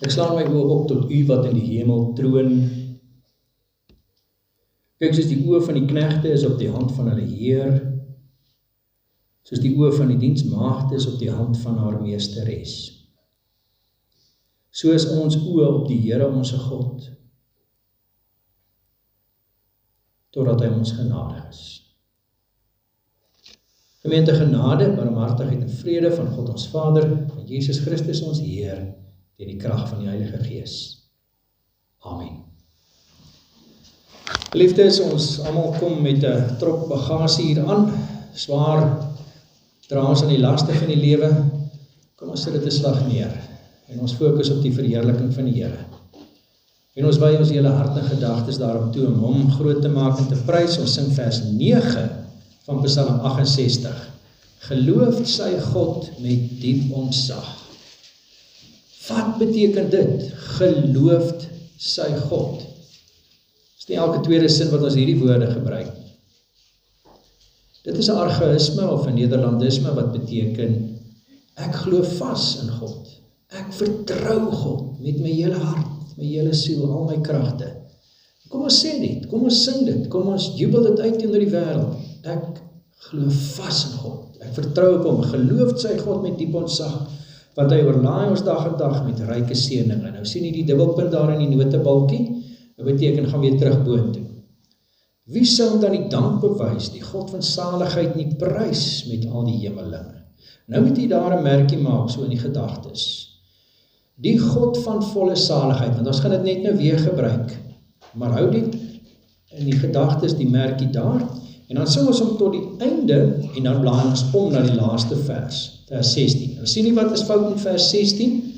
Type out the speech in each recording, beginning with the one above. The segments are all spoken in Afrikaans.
Ek slaan my oë op tot U wat in die hemel troon. Kyk, soos die oë van die knegte is op die hand van hulle Heer, soos die oë van die diensmaagde is op die hand van haar meesteres. So is ons oë op die Here onse God, totdat hy ons genadig is. Gemeente, genade, barmhartigheid en vrede van God ons Vader, van Jesus Christus ons Heer, deur die krag van die Heilige Gees. Amen. Geliefdes, ons almal kom met 'n trop bagasie hier aan, swaar dra ons aan die laste van die lewe. Kom ons sit dit 'n slag neer en ons fokus op die verheerliking van die Here. En ons wy ons hele hart en gedagtes daarop toe om hom groot te maak en te prys. Ons sing vers 9 van Psalm 68. Geloof sy God met diep ontzag. Wat beteken dit? Geloof sy God. Dit is nie elke tweede sin wat ons hierdie woorde gebruik. Dit is 'n archaïsme of 'n nederlandisme wat beteken ek glo vas in God. Ek vertrou God met my hele hart, my hele siel, al my kragte. Kom ons sê dit, kom ons sing dit, kom ons jubel dit uit teenoor die wêreld. Ek glo vas in God. Ek vertrou op hom. Geloof sy God met diep ontzag, want hy oorlaai ons dag en dag met ryke seëninge. Nou sien jy die dubbelpunt daar in die notebalkie? Dit beteken gaan weer terug boontoe. Wie sou hom dan die dank bewys, die God van saligheid nie prys met al die hemelinge? Nou moet jy daar 'n merkie maak, so in die gedagtes. Die God van volle saligheid, want ons gaan dit net nou weer gebruik, maar hou dit in die gedagtes, die merkie daar, en dan sing ons hom tot die einde, en dan blaai ons om na die laaste vers 16. Nou sien jy wat is fout in vers 16?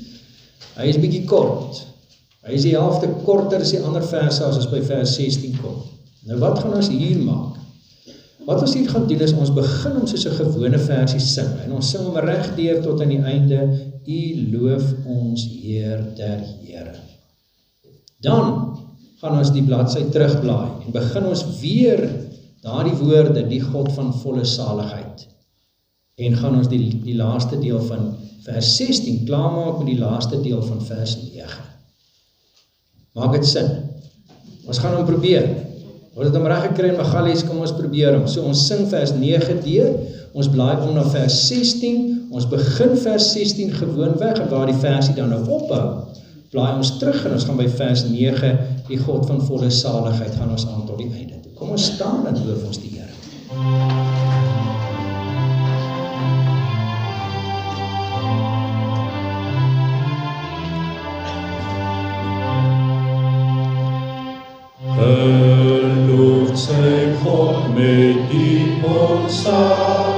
Hy is bietjie kort. Hy is die helfte korter as die ander verse as ons by vers 16 kom. Nou wat gaan ons hier maak? Wat ons hier gaan doen is, ons begin om soos 'n gewone versie sing, en ons sing hom regdeur tot aan die einde, U loof ons Heer der Here. Dan gaan ons die bladsy terugblaai, en begin ons weer daardie woorde, die God van volle saligheid, en gaan ons die laaste deel van vers 16 klaarmaak met die laaste deel van vers 9. Maak dit sin? Ons gaan hom probeer. Ons het hom reg gekry in Magalies, kom ons probeer hom. So ons sing vers 9 deur, ons blaai om na vers 16, ons begin vers 16 gewoonweg, en waar die versie dan nou ophou, blaai ons terug en ons gaan by vers 9, die God van volle saligheid, gaan ons aan tot die einde toe. Kom ons staan en loof ons die Here. Geloof sy God met diep ontzag,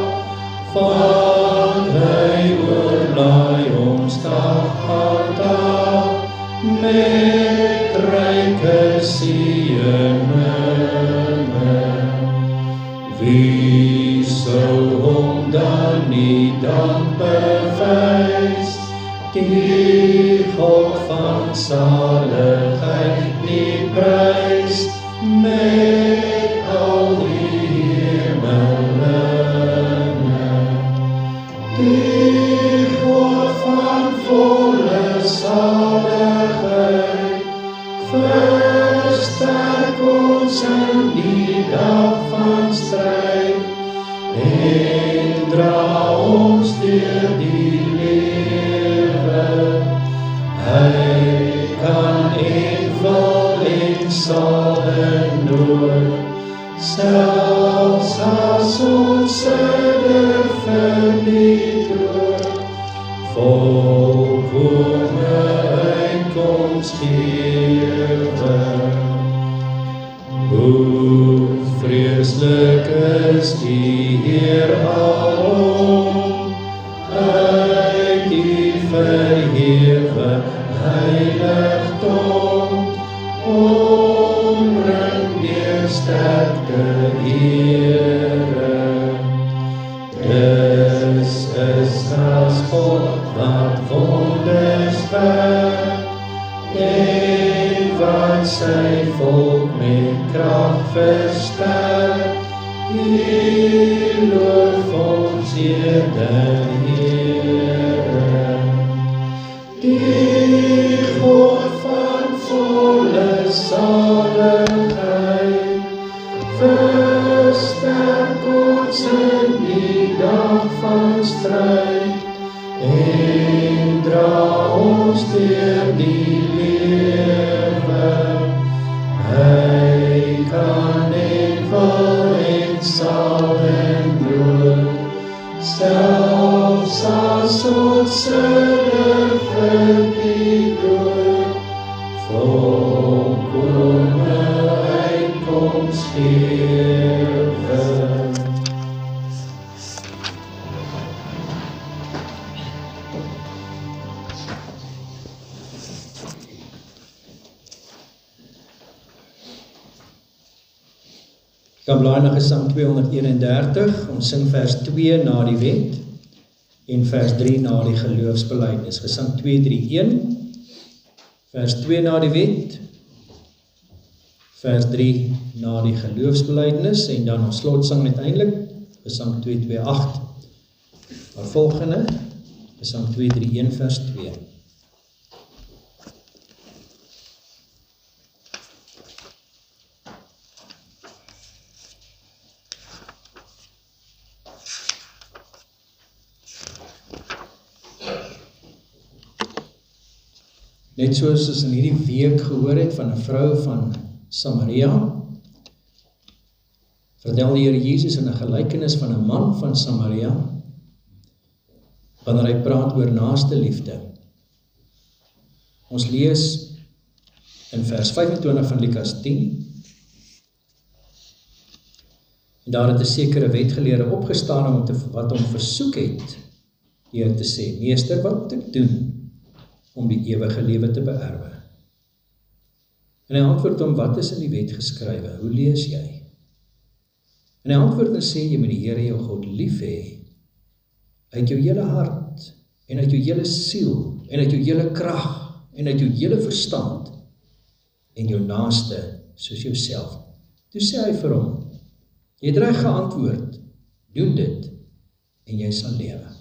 want hy oorlaai ons dag aan dag met ryke seëninge. Wie sou hom dan nie dank bewys, die God van saligheid nie prys met al die hemelinge. Die God van volle saligheid versterk ons in die dag van stryd en dra ons deur die lewe. Hy kan en wil en sal en nooit, selfs as ons sinne vernietig, volkome uitkoms gewe. Hoe vreeslik is die Heer alom, uit die verhewe heiligdom, omring deur sterkte Here. Dis is as God wat wonders werk, en wat sy volk met krag versterk. U loof ons Here, die dra ons deur die lewe. Hy kan en wil en sal en doen, selfs as ons sinne vir die dood, volkome uitkoms gewe. Kan blaai na Gesang 231, ons sing vers 2 na die wet en vers 3 na die geloofsbelijdenis. Gesang 231, vers 2 na die wet, vers 3 na die geloofsbelijdenis en dan ons slotsang uiteindelik, Gesang 228. Maar volgende, Gesang 231 vers 2. Net soos ons in hierdie week gehoor het van 'n vrou van Samaria, vertel die Here Jesus in 'n gelykenis van 'n man van Samaria, wanneer hy praat oor naaste liefde. Ons lees in vers 25 van Lukas 10, en daar het 'n sekere wetgeleerde opgestaan wat hom versoek het, deur te sê, Meester, wat moet ek doen om die ewige lewe te beerwe? En hy antwoord hom, wat is in die wet geskrywe? Hoe lees jy? En hy antwoord en sê, jy moet die Here jou God lief hê, uit jou hele hart, en uit jou hele siel, en uit jou hele krag, en uit jou hele verstand, en jou naaste soos jouself. Toe sê hy vir hom, jy het reg geantwoord, doen dit, en jy sal lewe.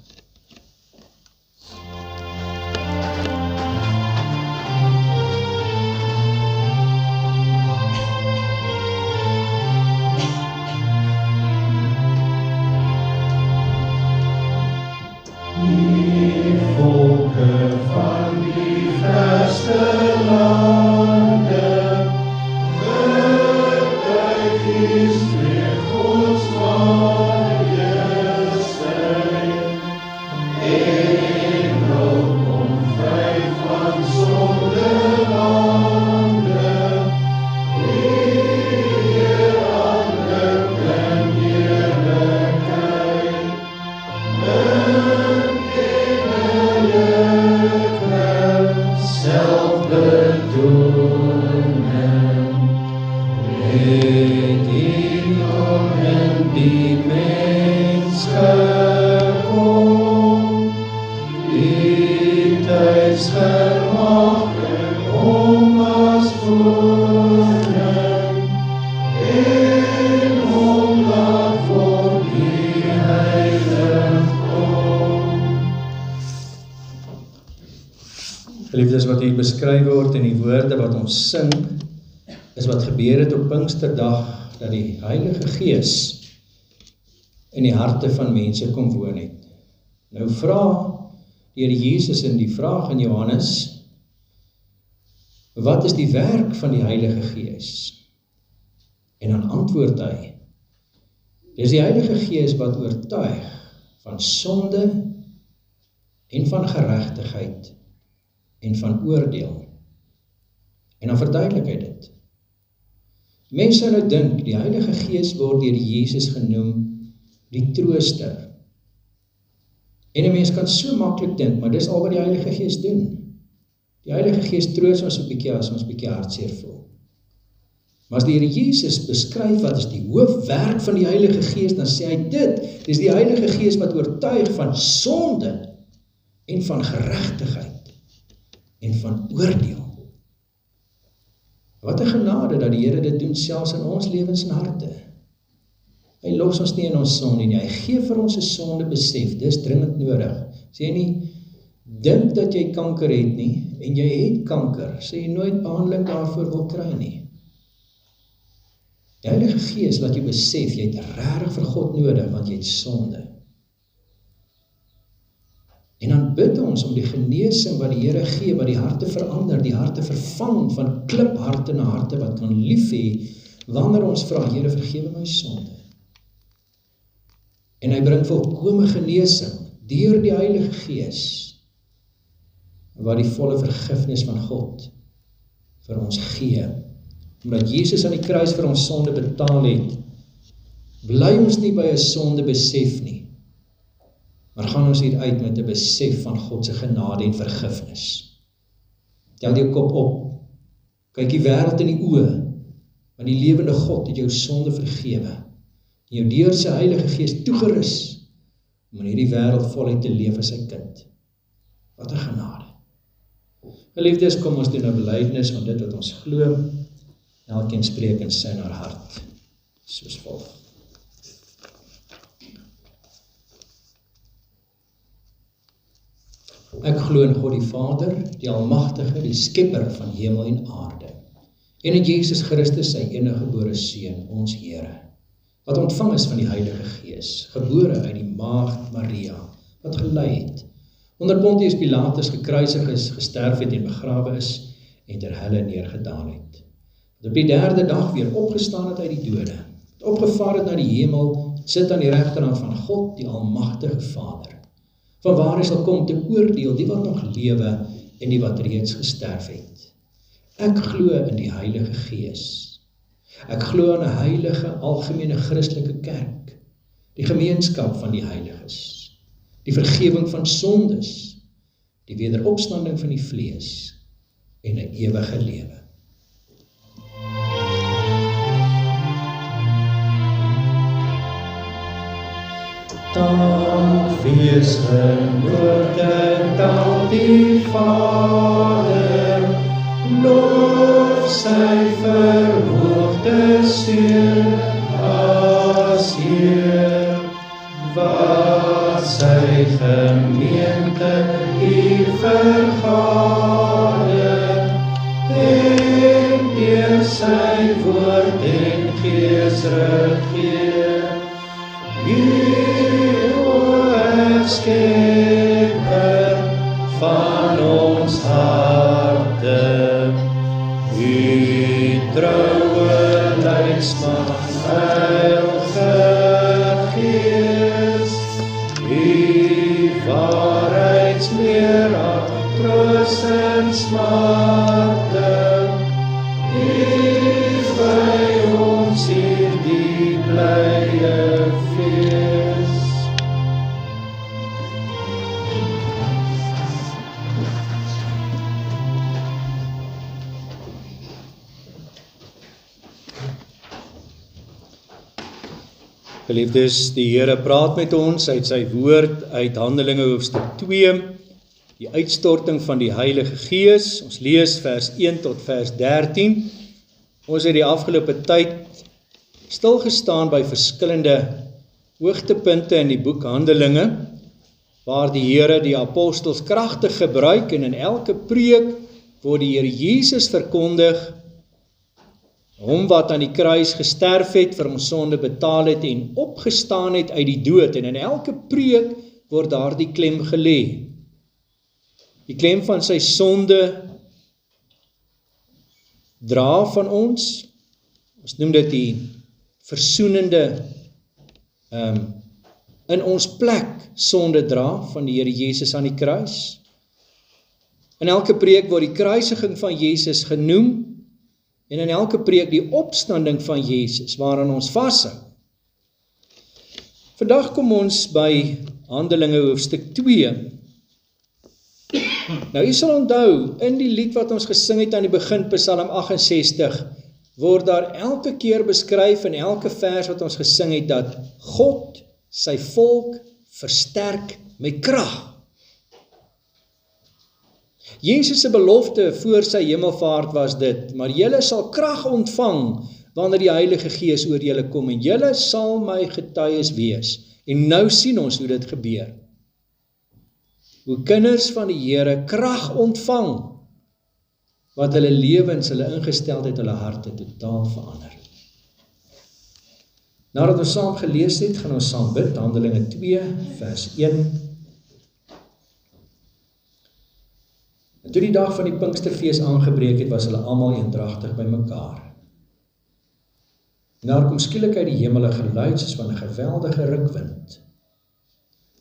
Geliefdes, wat hier beskryf word en die woorde wat ons sing, is wat gebeur het op Pinksterdag, dat die Heilige Gees in die harte van mense kom woon het. Nou vra die Here Jesus in die vraag in Johannes, wat is die werk van die Heilige Gees? En dan antwoord hy, dis die Heilige Gees wat oortuig van sonde en van geregtigheid en van oordeel. En dan verduidelik hy dit. Mense sou nou dink, die Heilige Gees word deur Jesus genoem die trooster. En 'n mens kan so maklik dink, maar dis al wat die Heilige Gees doen. Die Heilige Gees troos ons 'n bietjie as ons bietjie hartseer voel. Maar as die Here Jesus beskryf wat is die hoofwerk van die Heilige Gees, dan sê hy dit, dis die Heilige Gees wat oortuig van sonde en van geregtigheid en van oordeel. Wat 'n genade dat die Here dit doen selfs in ons lewens en harte. Hy los ons nie in ons sonde nie, hy gee vir ons 'n sonde besef, dis dringend nodig. Sê nie, dink dat jy kanker het nie, en jy het kanker, sê jy nooit behandeling daarvoor wil kry nie. Die Heilige Gees laat jy besef, jy het regtig vir God nodig, want jy het sonde. En dan bid ons om die genesing wat die Here gee, wat die harte verander, die harte vervang van klipharte na harte wat kan lief hê, wanneer ons vra, Here, vergewe my sonde. En hy bring volkome genesing deur die Heilige Gees, wat die volle vergifnis van God vir ons gee. Omdat Jesus aan die kruis vir ons sonde betaal het, bly ons nie by 'n sonde besef nie, maar gaan ons hier uit met 'n besef van God se genade en vergifnis. Tel jou kop op, kyk die wêreld in die oë, want die lewende God het jou sonde vergewe, en jou deur sy Heilige Gees toegerus, om in hierdie wêreld voluit te leef as sy kind. Wat 'n genade. Geliefdes, kom ons doen 'n belydenis van dit wat ons glo. Elkeen spreek in sy haar hart, soos volg. Ek glo in God die Vader, die Almagtige, die Skepper van hemel en aarde, en in Jesus Christus, sy eniggebore Seun, ons Here, wat ontvang is van die Heilige Gees, gebore uit die maagd Maria, wat gelei het, onder Pontius Pilatus gekruisig is, gesterf het en begrawe is, en ter helle neergedaan het. Wat op die 3de dag weer opgestaan het uit die dode, het opgevaar het na die hemel, sit aan die regterhand van God, die Almagtige Vader, van waar hy sal kom te oordeel die wat nog lewe en die wat reeds gesterf het. Ek glo in die Heilige Gees. Ek glo aan 'n heilige, algemene Christelike kerk, die gemeenskap van die heiliges, die vergewing van sondes, die wederopstanding van die vlees en 'n ewige lewe. Dank wees genodigd aan die Vader, loof sy verhoogde Seun as Heer, wat sy gemeente hier vergader, en deur sy woord en Gees regeer. Skepper van ons harte, U troue leidsman, Heilige Gees, U waarheidsleeraar, troos en smarte, U by ons hierdie blye fees. Geliefdes, die Here praat met ons uit sy woord, uit Handelinge hoofstuk 2, die uitstorting van die Heilige Gees. Ons lees vers 1 tot vers 13. Ons het die afgelope tyd stilgestaan by verskillende hoogtepunte in die boek Handelinge, waar die Here die apostels kragtig gebruik en in elke preek word die Here Jesus verkondig, hom wat aan die kruis gesterf het, vir ons sonde betaal het en opgestaan het uit die dood. En in elke preek word daar die klem gelê. Die klem van sy sonde dra van ons. Ons noem dit die versoenende in ons plek sonde dra van die Here Jesus aan die kruis. In elke preek word die kruisiging van Jesus genoem, en in elke preek die opstanding van Jesus, waaraan ons vashou. Vandag kom ons by Handelinge hoofstuk 2. Nou, jy sal onthou, in die lied wat ons gesing het aan die begin, Psalm 68, word daar elke keer beskryf in elke vers wat ons gesing het, dat God sy volk versterk met krag. Jesus se belofte voor sy hemelvaart was dit, maar julle sal krag ontvang, wanneer die Heilige Gees oor julle kom, en julle sal my getuies wees. En nou sien ons hoe dit gebeur. Hoe kinders van die Here krag ontvang, wat hulle lewens, hulle ingesteldheid, hulle harte totaal verander. Nadat ons saam gelees het, gaan ons saam bid, Handelinge 2, vers 1. En toe die dag van die Pinksterfees aangebreek het, was hulle almal eendragtig by mekaar. En daar kom skielik uit die hemel 'n geluid soos van 'n geweldige rukwind.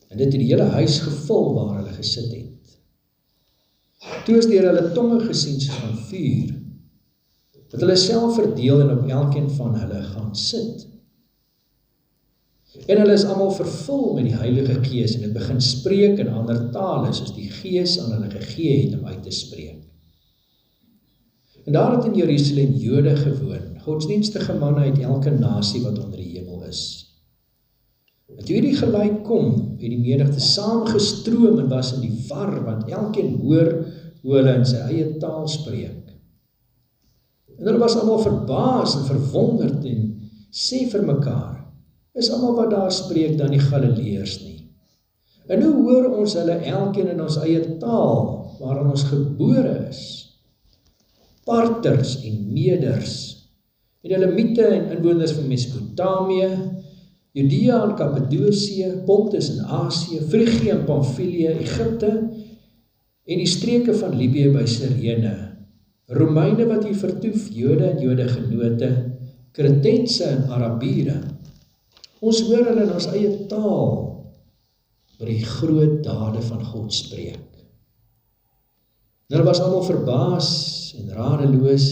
En dit het die hele huis gevul waar hulle gesit het. Toe is deur hulle tonge gesien soos van vuur, dat hulle self verdeel en op elkeen van hulle gaan sit. En hulle is almal vervul met die Heilige Gees en het begin spreek in ander tale, soos die Gees aan hulle gegee het om uit te spreek. En daar het in Jerusalem Jode gewoon, godsdienstige manne uit elke nasie wat onder die hemel is. En toe die geluid kom, het die menigte saamgestroom en was in die war, want elkeen hoor hoe hulle in sy eie taal spreek. En hulle was almal verbaas en verwonderd en sê vir mekaar, is almal wat daar spreek dan die Galileërs nie? En hoe hoor ons hulle elkeen in ons eie taal, waarin ons gebore is? Parters en Meders, en Elamiete en inwoners van Mesopotamië, Judea en Kappadosie, Pontus en Asië, Frigië en Pamfilië, Egipte en die streke van Libië by Sirene, Romeine wat hier vertoef, Jode en Jodegenote, Kretense en Arabiere. Ons hoor hulle in ons eie taal oor die groot dade van God spreek. En hulle was almal verbaas en radeloos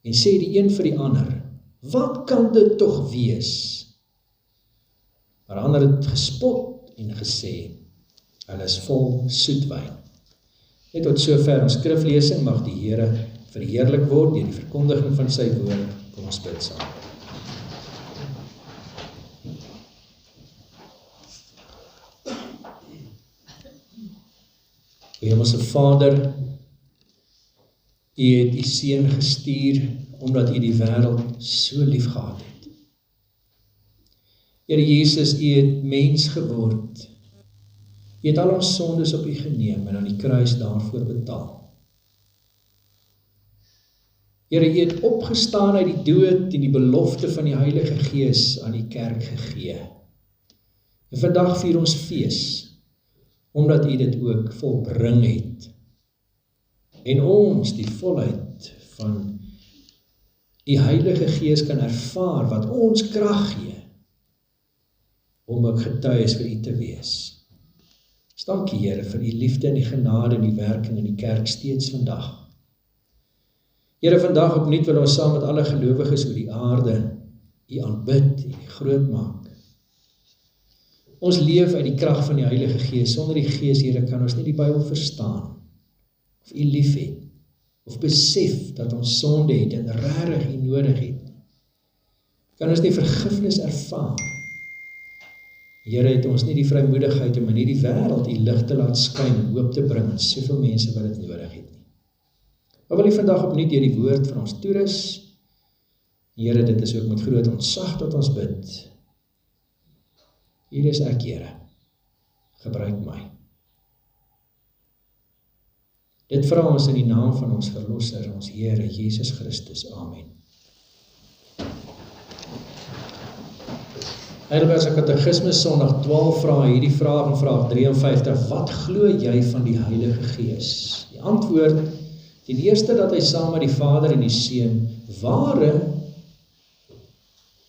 en sê die een vir die ander, wat kan dit tog wees? Maar ander het gespot en gesê, hulle is vol soetwyn. Net tot sover ons skriflesing, mag die Here verheerlik word deur die verkondiging van sy woord. Kom ons bid saam. Hemelse Vader, U het U Seun gestuur, omdat U die wêreld so lief gehad het. Here Jesus, U het mens geword. U het al ons sondes op U geneem en aan die kruis daarvoor betaal. Here, U het opgestaan uit die dood en die belofte van die Heilige Gees aan die kerk gegee. En vandag vier ons fees, omdat U dit ook volbring het. En ons die volheid van die Heilige Gees kan ervaar, wat ons krag gee, om ook getuies vir U te wees. Dankie Here vir U liefde en die genade en die werking in die kerk steeds vandag. Here, vandag opnuut wil ons saam met alle gelowiges oor die aarde U aanbid, U groot maak. Ons leef uit die krag van die Heilige Gees. Sonder die Gees, Here, kan ons nie die Bybel verstaan, of U lief het, of besef dat ons sonde het en regtig U nodig het. Kan ons nie vergifnis ervaar. Here, het ons nie die vrymoedigheid om in hierdie wêreld U lig te laat skyn en hoop te bring aan soveel mense wat dit nodig het nie. Maar wil U vandag opnuut deur die woord vir ons toerus. Here, dit is ook met groot ontzag dat ons bid. Hier is ek, Here. Gebruik my. Dit vra ons in die naam van ons Verlosser, ons Here, Jesus Christus. Amen. Heidelbergse Katekismus Sondag 12 vra hierdie vraag in vraag 53, wat glo jy van die Heilige Gees? Die antwoord, ten eerste dat hy saam met die Vader en die Seun ware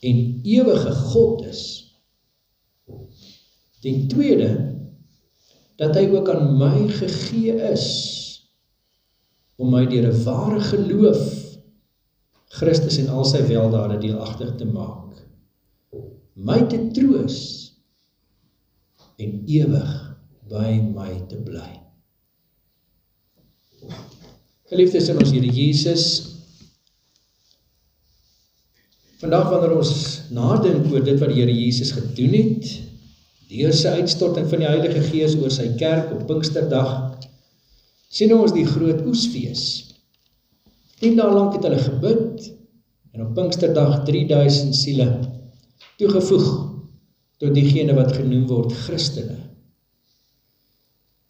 en ewige God is. Ten tweede, dat hy ook aan my gegee is, om my deur 'n ware geloof Christus en al sy weldade deelagtig te maak, my te troos en ewig by my te bly. Geliefdes in ons Here Jesus, vandag wanneer ons nadink oor dit wat die Here Jesus gedoen het, deur sy uitstorting van die Heilige Gees oor sy kerk op Pinksterdag, sien ons die groot oesfees. 10 dae lank het hulle gebid, en op Pinksterdag 3000 siele toegevoeg tot diegene wat genoem word Christene.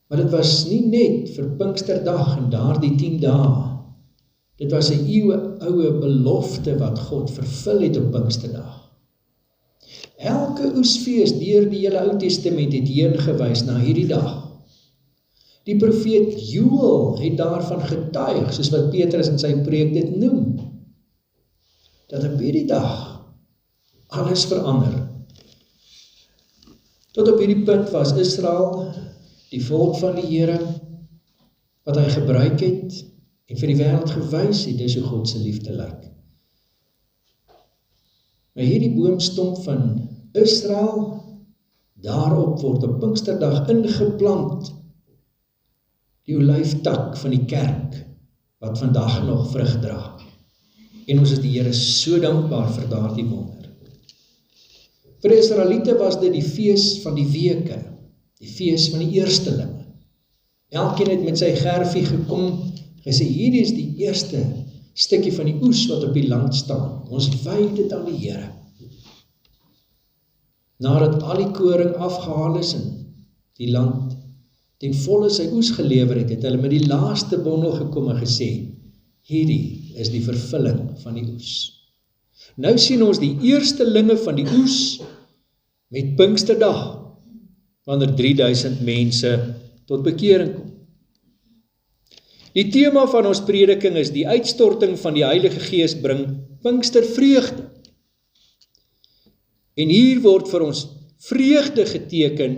Maar dit was nie net vir Pinksterdag en daardie 10 dae. Dit was 'n eeuoue belofte wat God vervul het op Pinksterdag. Elke oesfees deur die hele Ou Testament het heen gewys na hierdie dag. Die profeet Joël het daarvan getuig, soos wat Petrus in sy preek dit noem, dat op hierdie dag alles verander. Tot op hierdie punt was Israel die volk van die Here, wat hy gebruik het, en vir die wêreld gewys het, dis hoe God se liefde lyk. Maar hierdie boomstomp van Israel, daarop word op Pinksterdag ingeplant, die olyftak van die kerk, wat vandag nog vrug dra. En ons is die Here so dankbaar vir daardie wonder. Vir die Israeliete was dit die fees van die weke, die fees van die eerstelinge. Elkeen het met sy gerfie gekom, gesê, hierdie is die eerste stukkie van die oes wat op die land staan. Ons wy dit aan die Here. Nadat al die koring afgehaal is en die land ten volle sy oes gelewer het, het hulle met die laaste bondel gekom en gesê, hierdie is die vervulling van die oes. Nou sien ons die eerstelinge van die oes met Pinksterdag, wanneer 3000 mense tot bekering kom. Die tema van ons prediking is die uitstorting van die Heilige Gees bring Pinkstervreugde. En hier word vir ons vreugde geteken,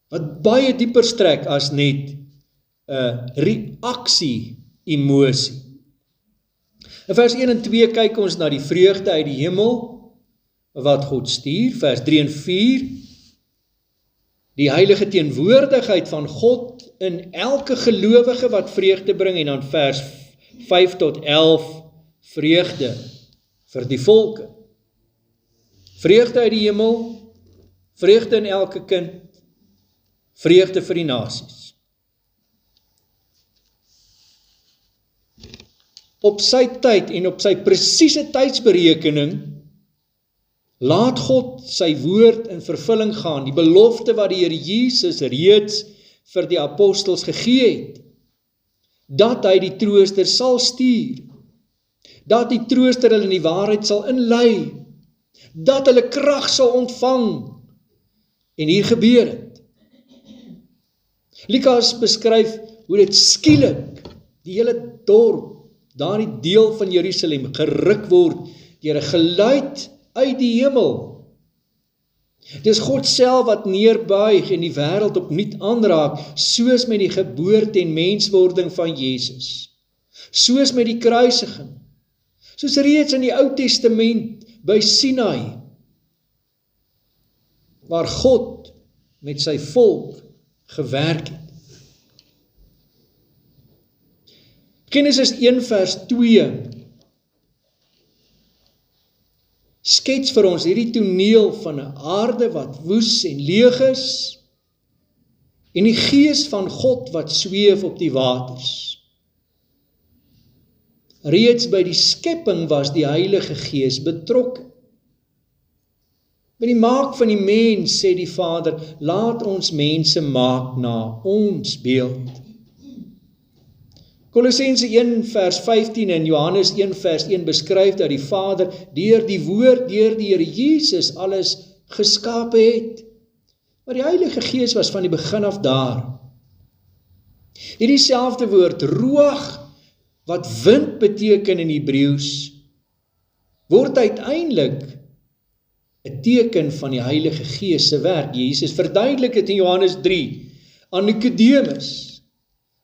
wat baie dieper strek as net 'n reaksie, emosie. In vers 1 en 2 kyk ons na die vreugde uit die hemel, wat God stuur, vers 3 en 4, die heilige teenwoordigheid van God in elke gelowige wat vreugde bring, en dan vers 5 tot 11, vreugde vir die volke. Vreugde uit die hemel, vreugde in elke kind, vreugde vir die nasies. Op sy tyd en op sy presiese tydsberekening laat God sy woord in vervulling gaan, die belofte wat die Here Jesus reeds vir die apostels gegee het, dat hy die trooster sal stuur, dat die trooster hulle in die waarheid sal inlei, dat hulle krag sal ontvang, en hier gebeur het. Lukas beskryf hoe dit skielik, die hele dorp, daardie deel van Jerusalem, geruk word deur 'n geluid uit die hemel. Dis God self wat neerbuig en die wêreld opnuut aanraak, soos met die geboorte en menswording van Jesus, soos met die kruisiging, soos reeds in die Ou Testament by Sinai, waar God met sy volk gewerk het. Genesis 1 vers 2 skets vir ons hierdie toneel van 'n aarde wat woes en leeg is, en die gees van God wat sweef op die waters. Reeds by die skepping was die Heilige Gees betrokke. By die maak van die mens, sê die Vader, laat ons mense maak na ons beeld. Kolossense 1 vers 15 en Johannes 1 vers 1 beskryf dat die Vader deur die woord, deur die Here Jesus alles geskape het. Maar die Heilige Gees was van die begin af daar. Hierdie selfde woord, ruach, wat wind beteken in Hebreëus, word uiteindelik 'n teken van die Heilige Gees se werk. Jesus verduidelik dit in Johannes 3 aan Nikodemus.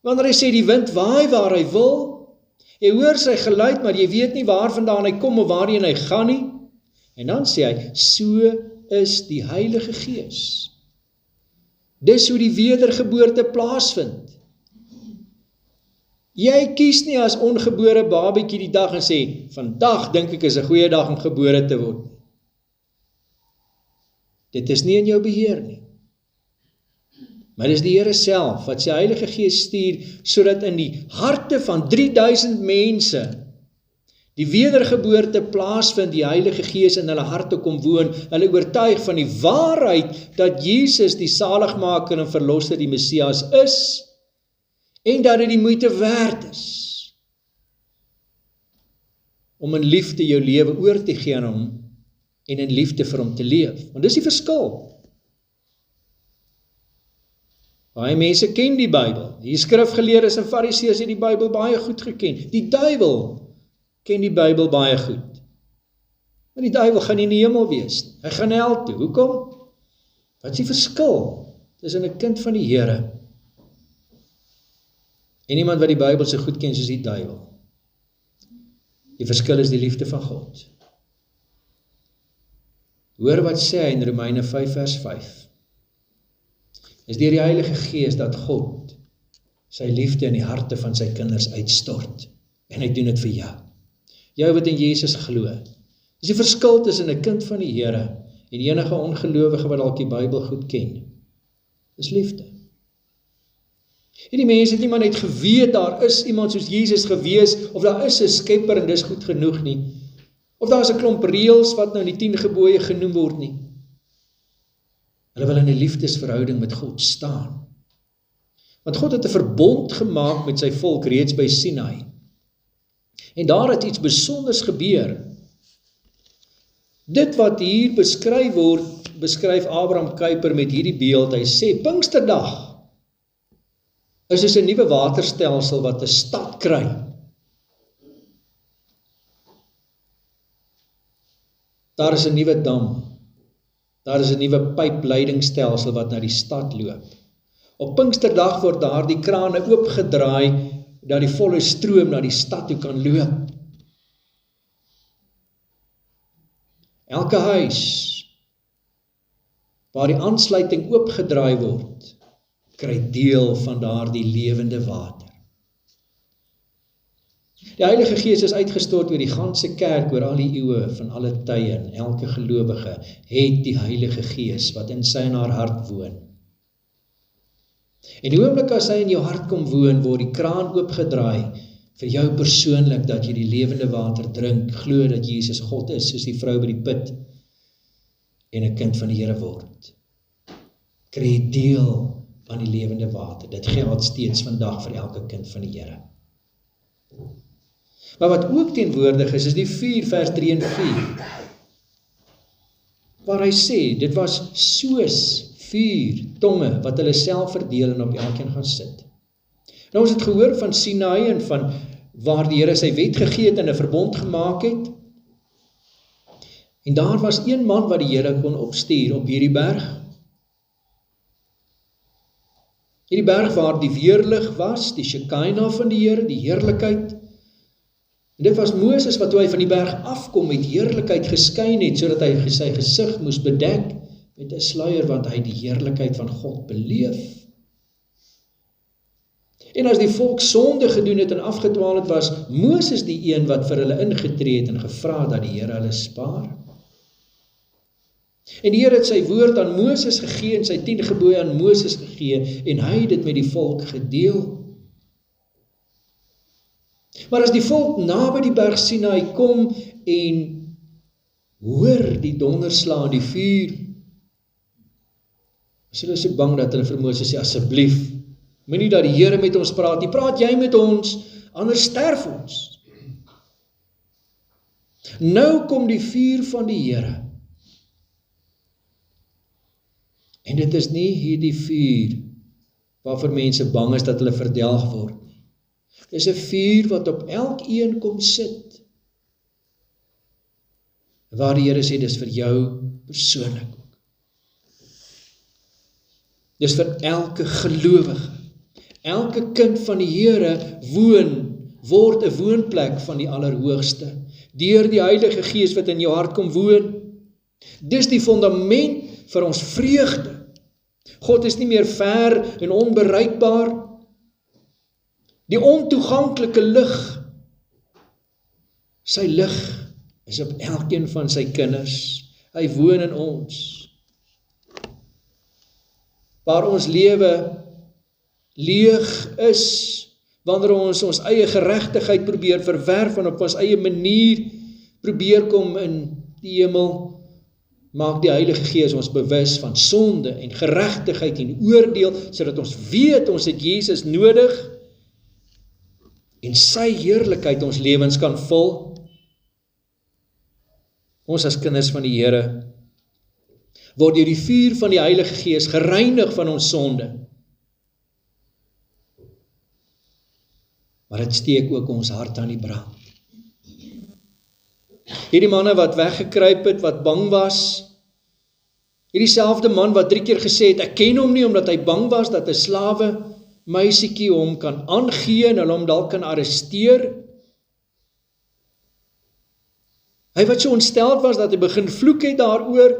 Wanneer hy sê die wind waai waar hy wil, jy hoor sy geluid, maar jy weet nie waarvandaan hy kom of waarheen hy gaan nie. En dan sê hy, so is die Heilige Gees. Dis hoe die wedergeboorte plaasvind. Jy kies nie as ongebore babietjie die dag en sê, vandag dink ek is 'n goeie dag om gebore te word. Dit is nie in jou beheer nie. Maar dis die Here self wat sy Heilige Gees stuur, sodat in die harte van 3000 mense die wedergeboorte plaasvind, die Heilige Gees in hulle harte kom woon, hulle oortuig van die waarheid dat Jesus die saligmaker en verlosser, die Messias is, en dat dit die moeite werd is om in liefde jou lewe oor te gee aan hom en in liefde vir hom te leef. Want dis die verskil. Baie mense ken die Bybel. Die skrifgeleerdes en fariseërs het die Bybel baie goed geken. Die duiwel ken die Bybel baie goed. Maar die duiwel gaan nie in die hemel wees. Hy gaan hel toe. Hoekom? Wat is die verskil tussen 'n kind van die Here en iemand wat die Bybel so goed ken soos die duiwel? Die verskil is die liefde van God. Hoor wat sê hy in Romeine 5 vers 5. Is deur die Heilige Gees dat God sy liefde in die harte van sy kinders uitstort. En hy doen dit vir jou. Jou wat in Jesus glo. Dis die verskil tussen 'n kind van die Here en enige ongelowige wat dalk die Bybel goed ken. Dis liefde. Hierdie mense het nie maar net geweet daar is iemand soos Jesus gewees, of daar is 'n skepper en dis goed genoeg nie. Of daar is 'n klomp reëls wat nou in die 10 gebooie genoem word nie. Hulle wil in 'n liefdesverhouding met God staan. Want God het 'n verbond gemaak met sy volk reeds by Sinai. En daar het iets besonders gebeur. Dit wat hier beskryf word, beskryf Abraham Kuyper met hierdie beeld. Hy sê, Pinksterdag is soos 'n nuwe waterstelsel wat 'n stad kry. Daar is 'n nuwe dam. Daar is 'n nuwe pypleidingstelsel wat na die stad loop. Op Pinksterdag word daar die krane oopgedraai dat die volle stroom na die stad toe kan loop. Elke huis waar die aansluiting oopgedraai word, kry deel van daardie lewende water. Die Heilige Gees is uitgestort oor die ganse kerk, oor al die eeue van alle tye, en elke gelowige het die Heilige Gees wat in sy en haar hart woon. En die oomblik as hy in jou hart kom woon, word die kraan oopgedraai vir jou persoonlik dat jy die lewende water drink, glo dat Jesus God is, soos die vrou by die put, en 'n kind van die Here word. Kry deel aan die lewende water. Dit geld steeds vandag vir elke kind van die Here. Maar wat ook teenwoordig is die 4 vers 3 en 4. Waar hy sê, dit was soos 4 tonge wat hulle self verdeel en op elkeen gaan sit. Nou ons het gehoor van Sinai en van waar die Here sy wet gegee het en 'n verbond gemaak het. En daar was een man wat die Here kon opstuur op hierdie berg. Hierdie berg waar die weerlig was, die Shekinah van die Here, die heerlikheid. En dit was Moses wat toe hy van die berg afkom met heerlikheid geskyn het, sodat hy sy gesig moes bedek met 'n sluier, want hy die heerlikheid van God beleef. En as die volk sonde gedoen het en afgedwaal het, was Moses die een wat vir hulle ingetree het en gevra dat die Here hulle spaar. En die Here het sy woord aan Moses gegee en sy 10 gebooie aan Moses gegee en hy het dit met die volk gedeel. Maar as die volk naby die berg Sinai kom en hoor die donderslae en die vuur, is hulle so bang dat hulle vir Moses sê, asseblief, moenie dat die Here met ons praat nie, praat jy met ons, anders sterf ons. Nou kom die vuur van die Here. En dit is nie hierdie vuur waarvoor mense bang is dat hulle verdelg word. Dit is 'n vuur wat op elkeen kom sit. Waar die Here sê, dis vir jou persoonlik ook. Dis vir elke gelowige. Elke kind van die Here word 'n woonplek van die Allerhoogste. Deur die Heilige Gees wat in jou hart kom woon. Dis die fundament vir ons vreugde. God is nie meer ver en onbereikbaar. Die ontoeganklike lig, sy lig is op elkeen van sy kinders. Hy woon in ons. Waar ons lewe leeg is, wanneer ons eie geregtigheid probeer verwerf en op ons eie manier probeer kom in die hemel, maak die Heilige Gees ons bewus van sonde en geregtigheid en oordeel, sodat ons weet ons het Jesus nodig en sy heerlikheid ons lewens kan vul. Ons as kinders van die Here word deur die vuur van die Heilige Gees gereinig van ons sonde. maar dit steek ook ons hart aan die brand. Hierdie manne wat weggekruip het, wat bang was, hierdie selfde man wat 3 keer gesê het, ek ken hom nie, omdat hy bang was, dat 'n slawe meisiekie hom kan aangee, en hulle hom dalk kan arresteer. Hy wat so ontsteld was, dat hy begin vloek het daaroor,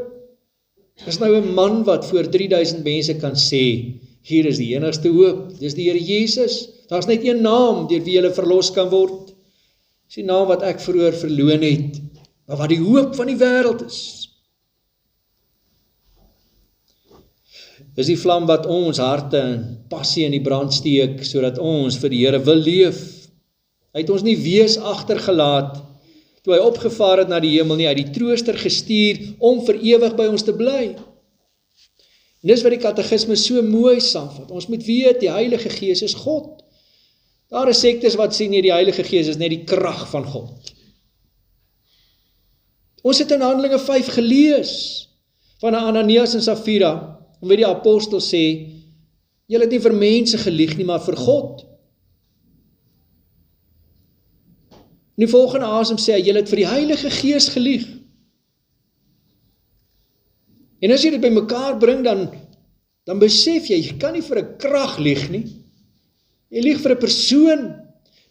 is nou 'n man wat voor 3000 mense kan sê, hier is die enigste hoop, dis die Here Jesus, daar's net een naam, deur wie jy verlos kan word, dis die naam wat ek vroeër verloon het, maar wat die hoop van die wêreld is. Dis die vlam wat ons harte en passie in die brand steek, sodat ons vir die Here wil leef. Hy het ons nie wees agtergelaat, toe hy opgevaar het na die hemel nie, hy het die trooster gestuur, om vir ewig by ons te bly. En dis wat die katekisme so mooi saamvat, ons moet weet, die Heilige Gees is God. Daar is sektes wat sê nie, die Heilige Gees is net die krag van God. Ons het in Handelinge 5 gelees, van Ananias en Safira, om wie die apostel sê, julle het nie vir mense gelieg nie, maar vir God. In die volgende asem sê hy, julle het vir die Heilige Gees gelieg. En as jy dit by mekaar bring, dan besef jy kan nie vir 'n krag lieg nie. Jy lieg vir 'n persoon.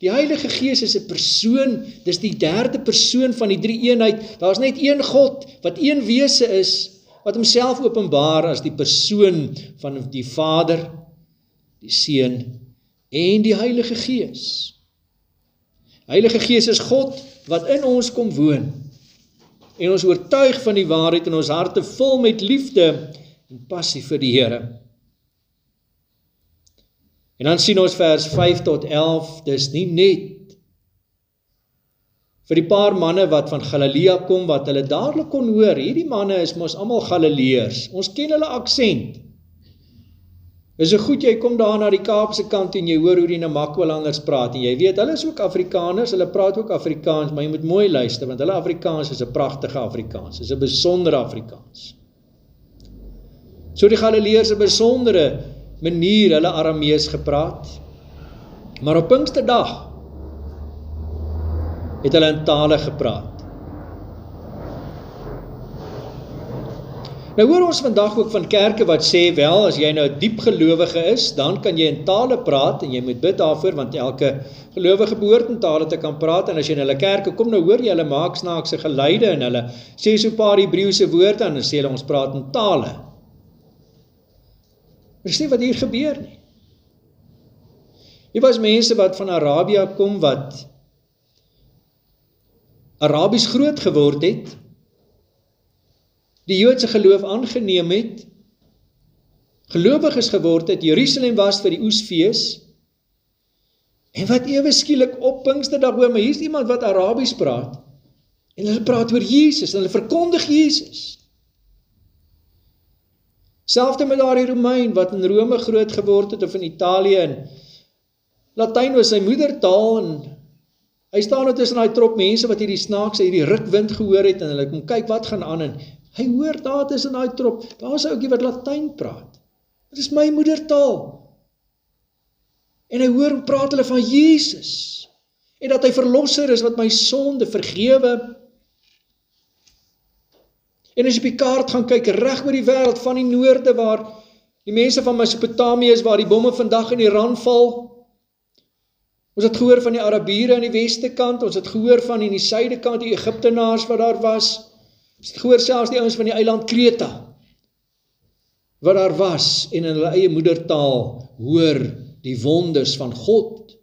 Die Heilige Gees is 'n persoon, dis die 3de persoon van die 3-eenheid. Daar's net een God, wat een wese is, wat homself openbaar as die persoon van die Vader, die Seun en die Heilige Gees. Heilige Gees is God wat in ons kom woon en ons oortuig van die waarheid in ons harte vol met liefde en passie vir die Here. En dan sien ons vers 5 tot 11, dis nie net vir die paar manne wat van Galilea kom, wat hulle dadelik kon hoor, hierdie manne is mos almal Galileërs, ons ken hulle aksent. Is so goed, jy kom daar na die Kaapse kant en jy hoor hoe die Namakwalanders praat, en jy weet, hulle is ook Afrikaners, hulle praat ook Afrikaans, maar jy moet mooi luister, want hulle Afrikaans is 'n pragtige Afrikaans, is 'n besondere Afrikaans. So die Galileërs 'n besondere manier hulle Aramees gepraat, maar op Pinksterdag het hulle in tale gepraat. Nou hoor ons vandag ook van kerke wat sê, wel, as jy nou diep gelowige is, dan kan jy in tale praat, en jy moet bid daarvoor, want elke gelowige behoort in tale te kan praat, en as jy in hulle kerke kom, nou hoor jy, hulle maak snaakse geluide, en hulle sê so 'n paar Hebreëse woorde, en dan sê hulle, ons praat in tale. Maar dis nie wat hier gebeur nie. Hier was mense wat van Arabia kom, wat Arabies groot geword het, die Joodse geloof aangeneem het, gelowiges geword het, Jerusalem was vir die oesfees, en wat ewe skielik op Pinksterdag hoor, maar hier is iemand wat Arabies praat, en hulle praat oor Jesus, en hulle verkondig Jesus. Selfde met daardie Romein, wat in Rome groot geword het, of in Italië, en Latyn was sy moedertaal, en hy staan nou tussen daai trop mense, wat hierdie snaakse, hierdie rukwind gehoor het, en hulle kom kyk wat gaan aan, en hy hoor daar tussen daai trop, daar is 'n ouetjie wat Latyn praat, dit is my moedertaal, en hy hoor hoe praat hulle van Jesus, en dat hy verlosser is, wat my sonde vergewe. En as jy op die kaart gaan kyk, reg oor die wêreld, van die noorde, waar die mense van Mesopotamië is, waar die bomme vandag in Iran val, ons het gehoor van die Arabiere aan die weste kant, ons het gehoor van in die suide kant, die Egiptenaars wat daar was, ons het gehoor selfs die ouens van die eiland Kreta, wat daar was, en in hulle eie moedertaal, hoor die wonders van God.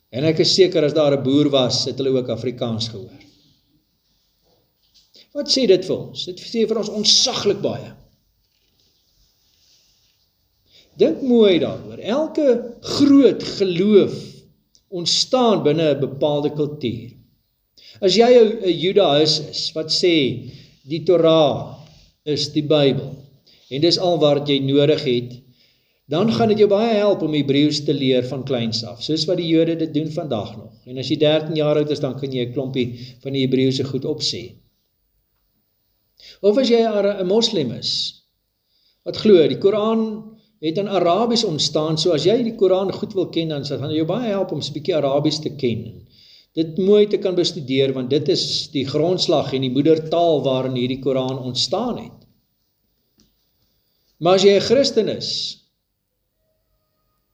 En ek is seker, as daar 'n boer was, het hulle ook Afrikaans gehoor. Wat sê dit vir ons? Dit sê vir ons ontsaglik baie. Dink mooi daaroor. Elke groot geloof ontstaan binne 'n bepaalde kultuur. As jy 'n Judaïs is, wat sê, die Torah is die Bybel, en dis al wat jy nodig het, dan gaan dit jou baie help om Hebreëus te leer van kleins af, soos wat die Jode dit doen vandag nog. En as jy 13 jaar oud is, dan kan jy 'n klompie van die Hebreëse goed opsê. Of as jy 'n moslim is, wat glo, die Koran het in Arabies ontstaan, so as jy die Koran goed wil ken, dan gaan jou baie help om 'n bietjie Arabies te ken. Dit mooi te kan bestudeer, want dit is die grondslag en die moedertaal waarin hierdie Koran ontstaan het. Maar as jy 'n Christen is,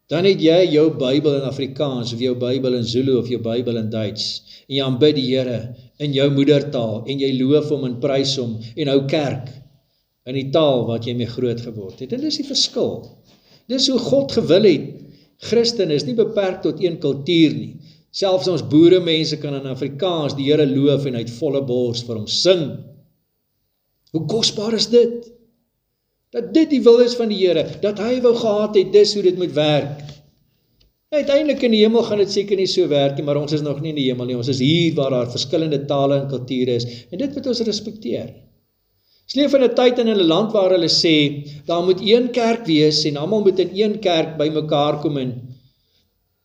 dan het jy jou Bybel in Afrikaans, of jou Bybel in Zulu, of jou Bybel in Duits, en jy aanbid die Here in jou moedertaal, en jy loof hom en prys hom, en hou kerk in die taal wat jy mee groot geword het. En dis die verskil. Dis hoe God gewil het. Christen is nie beperk tot een kultuur nie. Selfs ons boere mense kan in Afrikaans die Here loof en uit volle bors vir hom sing. Hoe kosbaar is dit? Dat dit die wil is van die Here, dat hy wou gehad het, dis hoe dit moet werk. Uiteindelik in die hemel gaan dit seker nie so werk nie, maar ons is nog nie in die hemel nie, ons is hier waar daar verskillende tale en kulture is, en dit moet ons respekteer. Ons leef in 'n tyd en in 'n land waar hulle sê, daar moet een kerk wees, en almal moet in een kerk by mekaar kom in.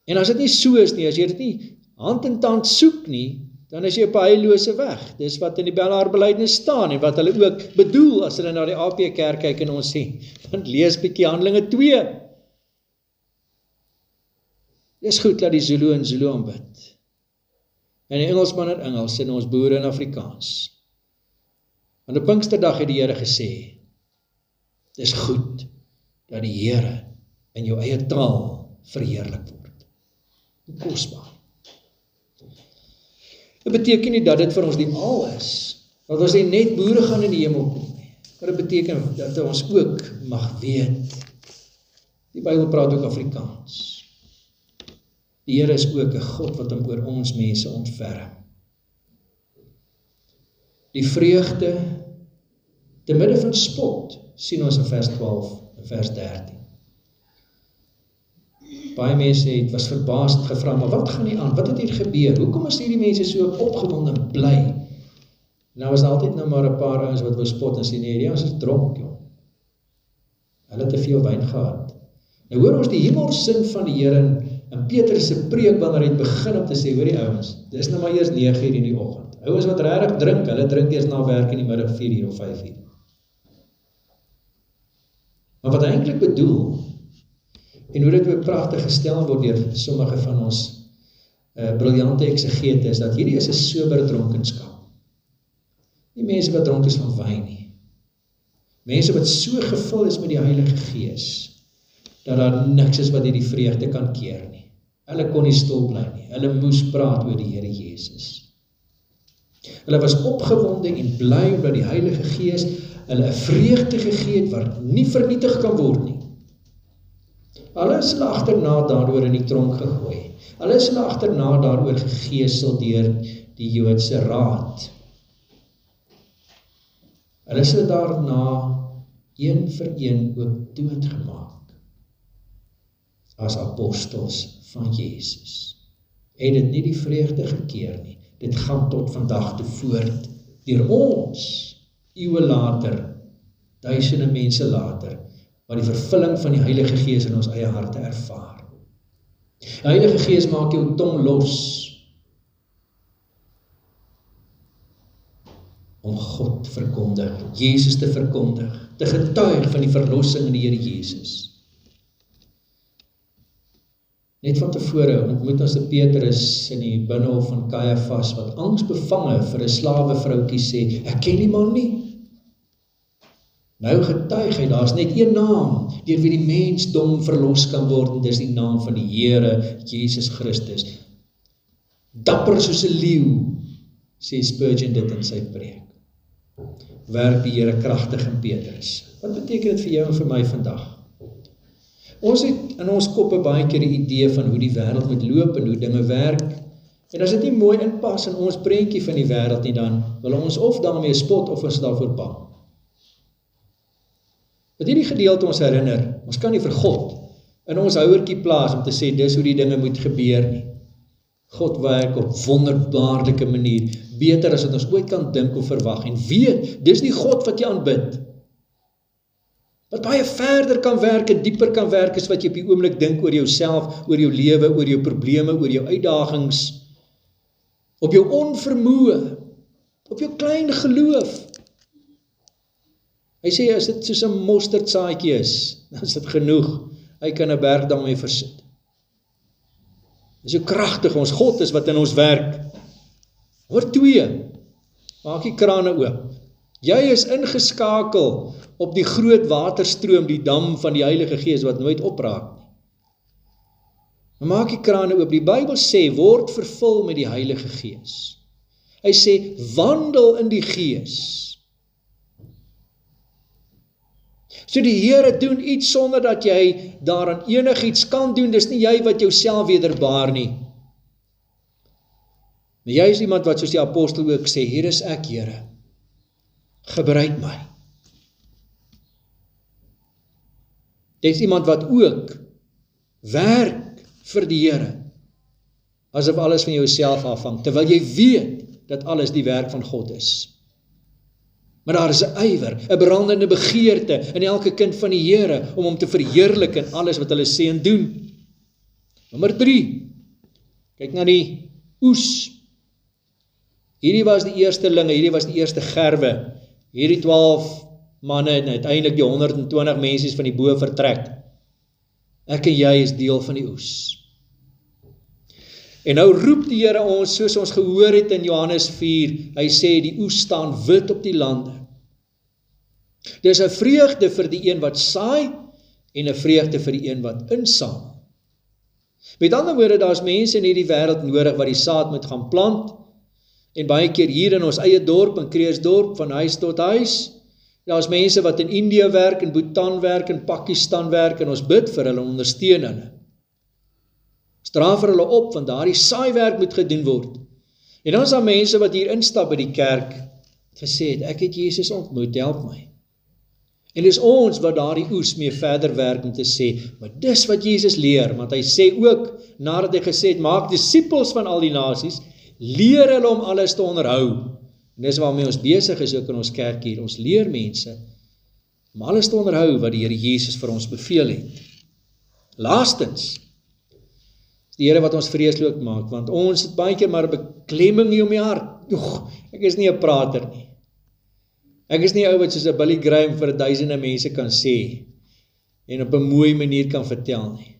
En as dit nie so is nie, as jy dit nie hand in tand soek nie, dan is jy op 'n heillose weg. Dis wat in die Bellaarbelijdenis staan, en wat hulle ook bedoel, as hulle na die AP Kerk kyk en ons sê, dan lees bietjie Handelinge 2. Dis goed, laat die Zulu in Zulu aanbid, en die Engelsman in Engels, en ons boere in Afrikaans. Want op Pinksterdag het die Here gesê, dis goed, dat die Here in jou eie taal verheerlik word. Hoe kosbaar. Dit beteken nie dat dit vir ons die al is, dat ons net boere gaan in die hemel kom nie, maar dit beteken dat ons ook mag weet, die Bybel praat ook Afrikaans. Die Here is ook 'n God wat hom oor ons mense ontferm. Die vreugde, te midde van spot, sien ons in vers 12 en vers 13. Baie mense was verbaasd gevra, maar wat gaan nie aan? Wat het hier gebeur? Hoekom is hierdie mense so opgewonde en bly? Nou was altyd nou maar 'n paar ouens wat wou spot en sê, nee, die ouens is dronk, joh. Hulle het te veel wyn gehad. Nou hoor ons die hemelsin van die Here in Petrus se preek, wanneer hy begin om te sê, hoor die ouens, dis nou maar eers 9:00 in die oggend. Ouens wat regtig drink, hulle drink eers na werk in die middag 4:00 of 5:00. Maar wat hy eintlik bedoel, en hoe dit ook pragtig gestel word deur sommige van ons briljante eksegete, is dat hierdie is 'n sober dronkenskap. Nie mense wat dronk is van wyn nie. Mense wat so gevul is met die Heilige Gees, dat daar niks is wat hierdie vreugde kan keer nie. Hulle kon nie stil bly nie. Hulle moes praat oor die Here Jesus. Hulle was opgewonde en bly omdat die Heilige Gees hulle 'n vreugde gegee het wat nie vernietig kan word nie. Hulle is hulle agterna daaroor in die tronk gegooi. Hulle is hulle agterna daaroor gegeesel deur die Joodse raad. Hulle is hulle daarna een vir een ook doodgemaak as apostels van Jesus. Het dit nie die vreugde gekeer nie. Dit gaan tot vandag toe voort, deur ons, eeue later, duisende mense later, wat die vervulling van die Heilige Gees in ons eie harte ervaar. Die Heilige Gees maak jou tong los, om God te verkondig, Jesus te verkondig, te getuig van die verlossing in die Here Jesus. Net van tevore ontmoet ons die Petrus in die binnenhof van Caiaphas, wat angsbevange vir 'n slawevroukie sê, ek ken die man nie. Nou getuig hy, daar is net een naam, deur wie die mensdom verlos kan word, en dis die naam van die Here, Jesus Christus. Dapper soos 'n leeu, sê Spurgeon dit in sy preek. Werk die Here kragtig in Petrus. Wat beteken dit vir jou en vir my vandag? Ons het in ons koppe baie keer die idee van hoe die wêreld moet loop en hoe dinge werk. En as dit nie mooi inpas in ons prentjie van die wêreld nie, dan wil ons of daarmee spot of ons daarvoor bang. Wat hierdie gedeelte ons herinner, ons kan nie vir God in ons houertjie plaas om te sê dis hoe die dinge moet gebeur nie. God werk op wonderbaarlike manier, beter as wat ons ooit kan dink of verwag, en weet, dis die God wat jy aanbid, wat baie verder kan werk en dieper kan werk as wat jy op die oomblik dink oor jouself, oor jou lewe, oor jou probleme, oor jou uitdagings, op jou onvermoë, op jou klein geloof. Hy sê, as dit soos 'n mosterdsaadjie is, dan is dit genoeg. Hy kan 'n berg daarmee versit. Dis hoe kragtig ons God is wat in ons werk. Nommer 2, maak die krane oop. Jy is ingeskakel op die groot waterstroom, die dam van die Heilige Gees wat nooit opraak nie. Maar maak die krane oop. Die Bybel sê, word vervul met die Heilige Gees. Hy sê, wandel in die Gees. So die Here doen iets sonder dat jy daaraan enigiets kan doen. Dis nie jy wat jouself wederbaar nie. Maar jy is iemand wat soos die apostel ook sê, hier is ek, Here. Gebruik my. Jy is iemand wat ook werk vir die Here. Asof alles van jouself afhang, terwyl jy weet dat alles die werk van God is. Maar daar is 'n ywer, 'n brandende begeerte in elke kind van die Here om hom te verheerlik in alles wat hulle sê en doen. Nommer 3. Kyk na die oes. Hierdie was die eerstelinge, hierdie was die eerste gerwe. Hierdie 12 manne en uiteindelik die 120 mensies van die bo vertrek. Ek en jy is deel van die oes. En nou roep die Here ons, soos ons gehoor het in Johannes 4, hy sê die oes staan wit op die lande. Dis 'n vreugde vir die een wat saai en 'n vreugde vir die een wat insamel. Met ander woorde, daar's mense in hierdie wêreld nodig wat die saad moet gaan plant, en baie keer hier in ons eie dorp, in Kreersdorp, van huis tot huis, daar's mense wat in India werk, in Bhutan werk, in Pakistan werk, en ons bid vir hulle en ondersteun hulle. Ons dra vir hulle op, want daardie saaiwerk moet gedoen word. En dan is daar mense wat hier instap by die kerk, gesê het, ek het Jesus ontmoet, help my. En dis ons wat daardie oes mee verder werk om te sê, maar dis wat Jesus leer, want hy sê ook, nadat hy gesê het, maak disippels van al die nasies, leer hulle om alles te onderhou. En dis waarmee ons besig is ook in ons kerk hier, ons leer mense om alles te onderhou wat die Here Jesus vir ons beveel het. Laastens, is die Here wat ons vreesloos maak, want ons het baie keer maar 'n beklemming hier om die hart. Ek is nie 'n prater nie. Ek is nie ou wat soos 'n Billy Graham vir duisende mense kan sê, en op 'n mooi manier kan vertel nie.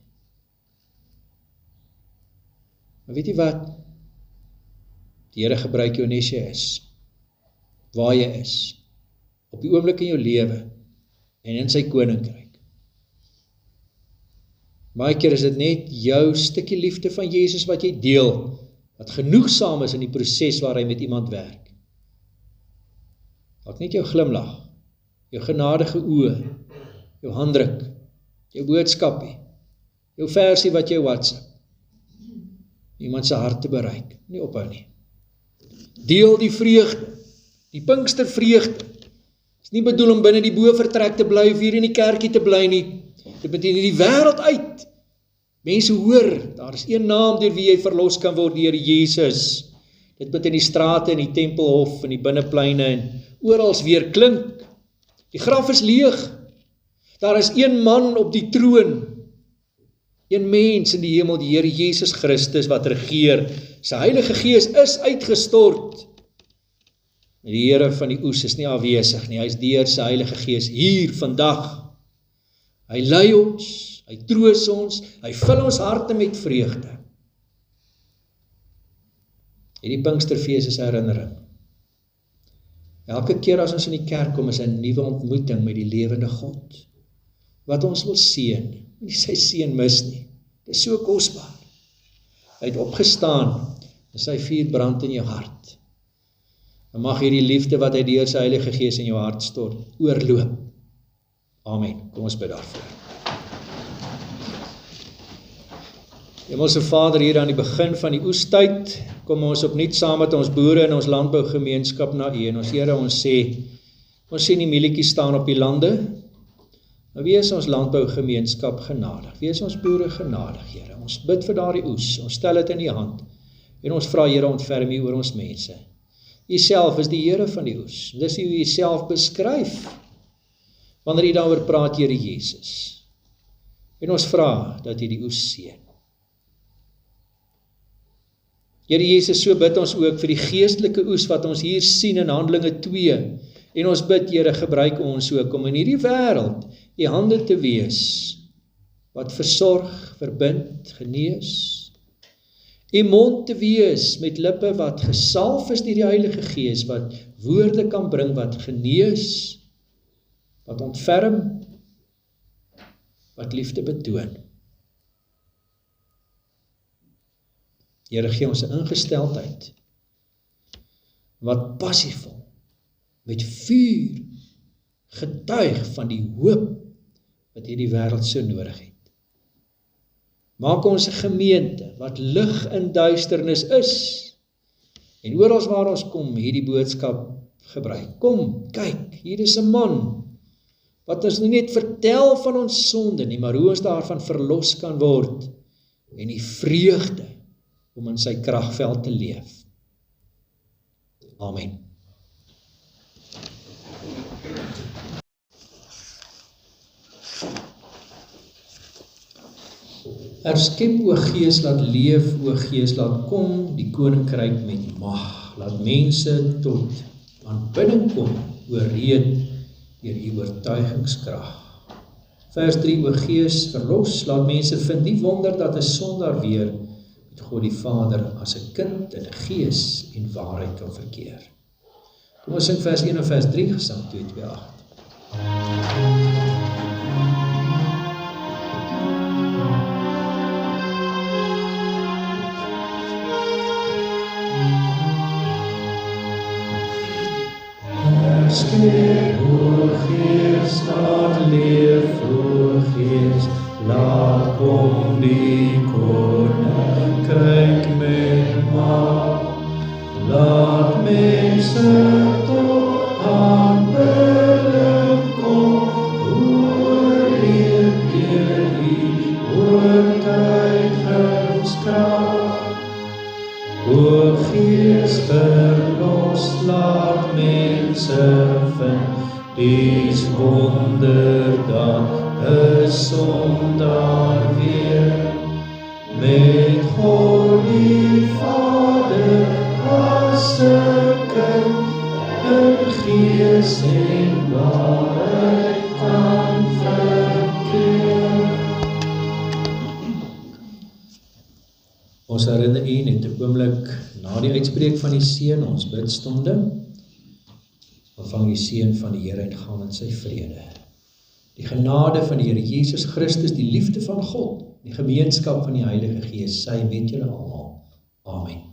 Maar weet jy wat? Die Here gebruik jou net as jy is, waar jy is, op die oomblik in jou lewe, en in sy koninkryk. Baie keer is dit net jou stukkie liefde van Jesus wat jy deel, wat genoegsaam is in die proses waar hy met iemand werk. Dalk net jou glimlag, jou genadige oë, jou handdruk, jou boodskapie, jou versie wat jy WhatsApp, iemand se hart te bereik, nie ophou nie. Deel die vreugde, die Pinkstervreugde. Is nie bedoel om binne die bovertrek te bly of hier in die kerkie te bly nie. Dit beteken in die wêreld uit. Mense hoor, daar is een naam deur wie jy verlos kan word, die Here Jesus. Dit moet in die strate, in die tempelhof, in die binnepleine en oral weer klink. Die graf is leeg. Daar is een man op die troon. Een mens in die hemel, die Here Jesus Christus wat regeer. Sy Heilige Gees is uitgestort. Die Here van die oes is nie afwesig nie. Hy is deur sy Heilige Gees hier vandag. Hy lei ons, hy troos ons, hy vul ons harte met vreugde. Hierdie Pinksterfees is herinnering. Elke keer as ons in die kerk kom, is 'n nuwe ontmoeting met die lewende God, wat ons wil seën, nie sy seën mis nie. Dit is so kosbaar. Hy het opgestaan, en sy vuur brand in jou hart. En mag hierdie liefde wat hy deur sy Heilige Gees in jou hart stort, oorloop. Amen. Kom ons bid daarvoor. Hemelse Vader, hier aan die begin van die oestyd, kom ons opnuut saam met ons boere in ons landbougemeenskap na U. En ons Here, ons sien die mielietjies staan op die lande, maar wees ons landbougemeenskap genadig, wees ons boere genadig, Here. Ons bid vir daardie oes, ons stel dit in U hand, en ons vra, Here, ontferm U oor ons mense. U self is die Here van die oes, dis hoe U self beskryf, wanneer U daaroor praat, Here Jesus. En ons vra, dat U die oes seën. Here Jesus, so bid ons ook vir die geestelike oes wat ons hier sien in Handelinge 2 En ons bid, Here, gebruik ons ook om in hierdie wêreld U hande te wees, wat versorg, verbind, genees. U mond te wees met lippe wat gesalf is deur die Heilige Gees, wat woorde kan bring, wat genees, wat ontferm, wat liefde betoon. Here, gee ons 'n ingesteldheid, wat passievol, met vuur, getuig van die hoop, wat hierdie wêreld so nodig het. Maak ons 'n gemeente, wat lig in duisternis is, en oral waar ons kom, hierdie boodskap gebruik. Kom, kyk, hier is 'n man, wat ons nie net vertel van ons sonde nie, maar hoe ons daarvan verlos kan word, en die vreugde, om in sy kragveld te leef. Amen. Herskep, o Gees, laat leef, o Gees, laat kom, die koninkryk met mag, laat mense tot aanbidding kom, oorreed deur U oortuigingskrag. Vers 3, o Gees, verlos, laat mense vind die wonder dat 'n sondaar weer met God die Vader as 'n kind in 'n gees en waarheid kan verkeer. Kom ons sing vers 1 en vers 3, Gesang 228. Herskep, o Gees, laat leef, o Gees, laat kom die koninkryk met mag, laat mense tot aanbidding kom, oorleef deur U oortuigingskrag. O Gees, verlos, laat mense vind dies wonder dat 'n sondaar weer met God die Vader as 'n kind in gees en waarheid kan verkeer. Ons herinner U net 'n oomblik na die uitspreek van die seën, ons bidstonde, ontvang die seën van die Here en gaan in sy vrede. Die genade van die Here Jesus Christus, die liefde van God, die gemeenskap van die Heilige Gees, sy met julle almal. Amen.